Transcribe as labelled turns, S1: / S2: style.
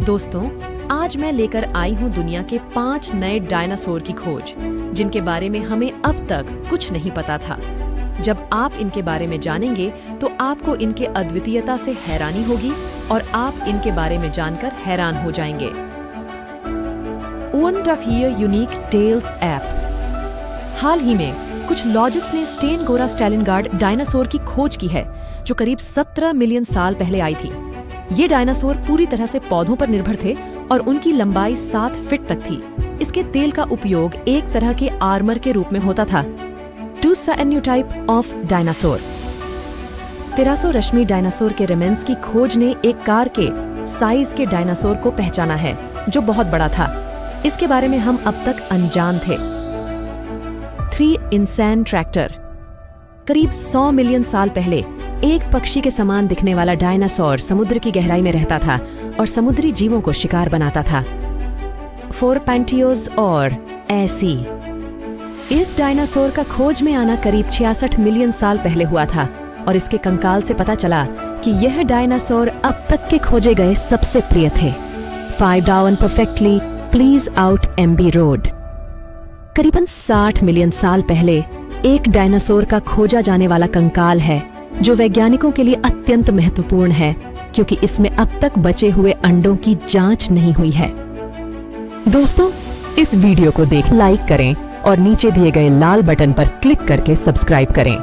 S1: दोस्तों, आज मैं लेकर आई हूँ दुनिया के 5 नए डायनासोर की खोज, जिनके बारे में हमें अब तक कुछ नहीं पता था। जब आप इनके बारे में जानेंगे तो आपको इनके अद्वितीयता से हैरानी होगी और आप इनके बारे में जानकर हैरान हो जाएंगे। Wonder of ear unique tales app. हाल ही में कुछ लॉजिस्ट ने स्टेनगोरा स्टैलिनगार्ड डायनासोर की खोज की है, जो करीब 17 मिलियन साल पहले आई थी। ये डायनासोर पूरी तरह से पौधों पर निर्भर थे और उनकी लंबाई 7 फीट तक थी। इसके तेल का उपयोग एक तरह के आर्मर के रूप में होता था। टूसा a new type of dinosaur. तेरासोरश्मी डायनासोर के रेमेन्स की खोज ने एक कार के साइज के डायनासोर को पहचाना है, जो बहुत बड़ा था। इसके बारे में हम अब तक अनजान थे। 3 इंसैन ट्रैक्टर। करीब 100 मिलियन साल पहले एक पक्षी के समान दिखने वाला डायनासोर समुद्र की गहराई में रहता था और समुद्री जीवों को शिकार बनाता था। 4 पैंटियोज और ऐसी। इस डायनासोर का खोज में आना करीब 66 मिलियन साल पहले हुआ था और इसके कंकाल से पता चला कि यह डायनासोर अब तक के खोजे गए सबसे प्रिय थे। 5 डाउन परफेक्टली प्लीज आउट एम्बी रोड। करीबन 60 मिलियन साल पहले एक डायनासोर का खोजा जाने वाला कंकाल है, जो वैज्ञानिकों के लिए अत्यंत महत्वपूर्ण है, क्योंकि इसमें अब तक बचे हुए अंडों की जांच नहीं हुई है। दोस्तों, इस वीडियो को लाइक करें और नीचे दिए गए लाल बटन पर क्लिक करके सब्सक्राइब करें।